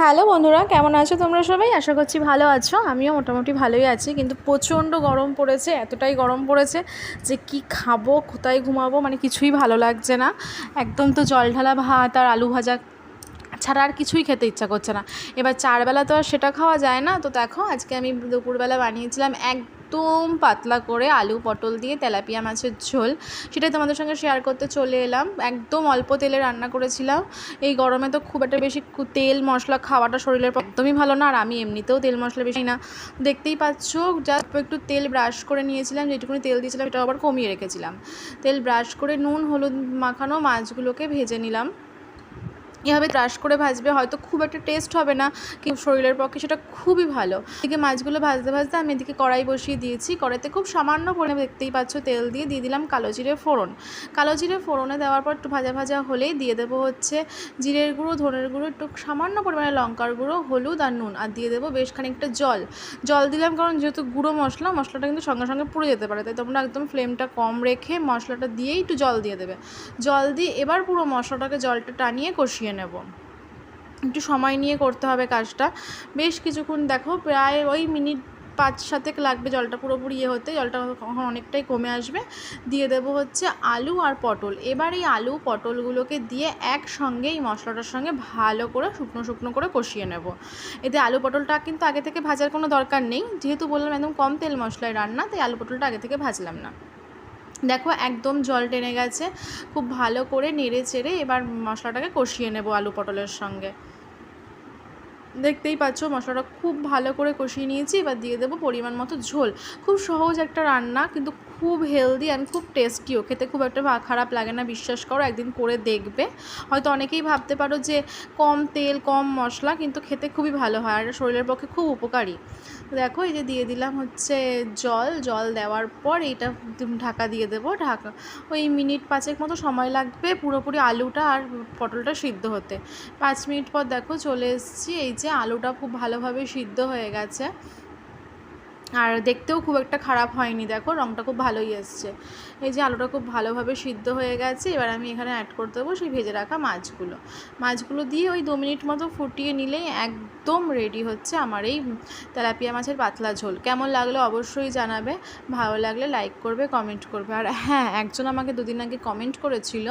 Hello বন্ধুরা, কেমন আছো তোমরা সবাই? আশা করছি ভালো আছো। আমিও মোটামুটি ভালোই আছি, কিন্তু প্রচণ্ড গরম পড়েছে। এতটাই গরম পড়েছে যে কি খাবো, কোথায় ঘুমাবো, মানে কিছুই ভালো লাগছে না। একদম তো জল ঢালা ভাত আর আলু ভাজা ছাড়া আর কিছুই খেতে ইচ্ছা করছে না। এবার চারবেলা তো আর সেটা খাওয়া যায় না। তো দেখো, আজকে আমি দুপুরবেলা বানিয়েছিলাম একদম পাতলা করে আলু পটল দিয়ে তেলাপিয়া মাছের ঝোল। সেটাই তোমাদের সঙ্গে শেয়ার করতে চলে এলাম। একদম অল্প তেলে রান্না করেছিলাম। এই গরমে তো খুব একটা বেশি তেল মশলা খাওয়াটা শরীরের একদমই ভালো না, আর আমি এমনিতেও তেল মশলা বেশি না। দেখতেই পাচ্ছ, যা একটু তেল ব্রাশ করে নিয়েছিলাম, যেটুকুনি তেল দিয়েছিলাম সেটাও আবার কমিয়ে রেখেছিলাম। তেল ব্রাশ করে নুন হলুদ মাখানো মাছগুলোকে ভেজে নিলাম। এভাবে ব্রাশ করে ভাজবে, হয়তো খুব একটা টেস্ট হবে না, কিন্তু শরীরের পক্ষে সেটা খুবই ভালো। এদিকে মাছগুলো ভাজতে ভাজতে আমি এদিকে কড়াই বসিয়ে দিয়েছি। কড়াইতে খুব সামান্য পরিমাণে, দেখতেই পাচ্ছ, তেল দিয়ে দিলাম কালো জিরে ফোড়ন। কালো জিরে ফোড়নে দেওয়ার পর একটু ভাজা ভাজা হলেই দিয়ে দেবো হচ্ছে জিরের গুঁড়ো, ধনের গুঁড়ো, একটু সামান্য পরিমাণে লঙ্কার গুঁড়ো, হলুদ আর নুন, আর দিয়ে দেবো বেশ খানিকটা জল। জল দিলাম কারণ যেহেতু গুঁড়ো মশলাটা কিন্তু সঙ্গে সঙ্গে পুড়ে যেতে পারে, তাই তোমরা একদম ফ্লেমটা কম রেখে মশলাটা দিয়েই একটু জল দিয়ে দেবে। জল দিয়ে এবার পুরো মশলাটাকে জলটা টানিয়ে কষিয়ে নেব। একটু সময় নিয়ে করতে হবে কাজটা। বেশ কিছুক্ষণ, দেখো প্রায় ওই মিনিট 5-7 লাগবে জলটা পুরোপুরি হতে। জলটা কখন অনেকটাই কমে আসবে। দিয়ে দেবো হচ্ছে আলু আর পটল। এবার এই আলু পটলগুলোকে দিয়ে একসঙ্গে এই মশলাটার সঙ্গে ভালো করে শুকনো শুকনো করে কষিয়ে নেব। এতে আলু পটলটা কিন্তু আগে থেকে ভাজার কোনো দরকার নেই, যেহেতু বললাম একদম কম তেল মশলায় রান্না, তাই আলু পটলটা আগে থেকে ভাজলাম না। দেখো একদম জল টেনে গেছে। খুব ভালো করে নেড়ে চেড়ে এবার মশলাটাকে কষিয়ে নেব আলু পটলের সঙ্গে। দেখতেই পাচ্ছ মশলাটা খুব ভালো করে কষিয়ে নিয়েছি। এবার দিয়ে দেবো পরিমাণ মতো ঝোল। খুব সহজ একটা রান্না, কিন্তু খুব হেলদি অ্যান্ড খুব টেস্টিও। খেতে খুব একটা খারাপ লাগে না, বিশ্বাস করো, একদিন করে দেখবে। হয়তো অনেকেই ভাবতে পারো যে কম তেল কম মশলা, কিন্তু খেতে খুবই ভালো হয় আর শরীরের পক্ষে খুব উপকারী। দেখো এই যে দিয়ে দিলাম হচ্ছে জল দেওয়ার পর এইটা ঢাকা দিয়ে দেবো। ঢাকা ওই মিনিট 5 মতো সময় লাগবে পুরোপুরি আলুটা আর পটলটা সিদ্ধ হতে। 5 মিনিট পর দেখো চলে এসেছি। এই যে আলুটা খুব ভালোভাবে সিদ্ধ হয়ে গেছে, আর দেখতেও খুব একটা খারাপ হয়নি। দেখো রঙটা খুব ভালোই এসছে। এই যে আলুটা খুব ভালোভাবে সিদ্ধ হয়ে গেছে। এবার আমি এখানে অ্যাড করতে দেবো সেই ভেজে রাখা মাছগুলো দিয়ে ওই 2 মিনিট মতো ফুটিয়ে নিলেই একদম রেডি হচ্ছে আমার এই তেলাপিয়া মাছের পাতলা ঝোল। কেমন লাগলো অবশ্যই জানাবে। ভালো লাগলে লাইক করবে, কমেন্ট করবে। আর হ্যাঁ, একজন আমাকে 2 দিন আগে কমেন্ট করেছিল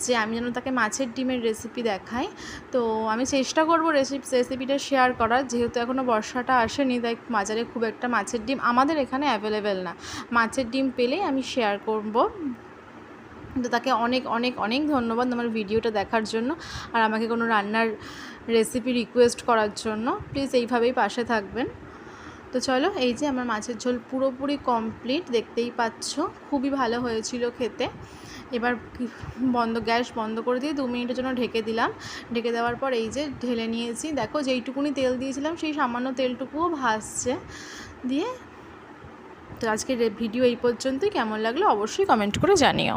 যে আমি যেন তাকে মাছের ডিমের রেসিপি দেখাই। তো আমি চেষ্টা করবো রেসিপিটা শেয়ার করার। যেহেতু এখনও বর্ষাটা আসেনি, তাই বাজারে খুব একটা মাছের ডিম আমাদের এখানে অ্যাভেলেবেল না। মাছের ডিম পেলেই আমি শেয়ার করব। তো তাকে অনেক অনেক অনেক ধন্যবাদ আমার ভিডিওটা দেখার জন্য, আর আমাকে কোনো রান্নার রেসিপি রিকোয়েস্ট করার জন্য। প্লিজ এইভাবেই পাশে থাকবেন। তো চলো, এই যে আমার মাছের ঝোল পুরোপুরি কমপ্লিট, দেখতেই পাচ্ছ খুবই ভালো হয়েছিল খেতে। এবার গ্যাস বন্ধ করে দিয়ে 2 মিনিটের জন্য ঢেকে দিলাম। ঢেকে দেওয়ার পর এই যে ঢেলে নিয়েছি। দেখো যেইটুকুনি তেল দিয়েছিলাম সেই সামান্য তেলটুকুও ভাসছে। দিয়ে তো আজকের ভিডিও এই পর্যন্তই। কেমন লাগলো অবশ্যই কমেন্ট করে জানিও।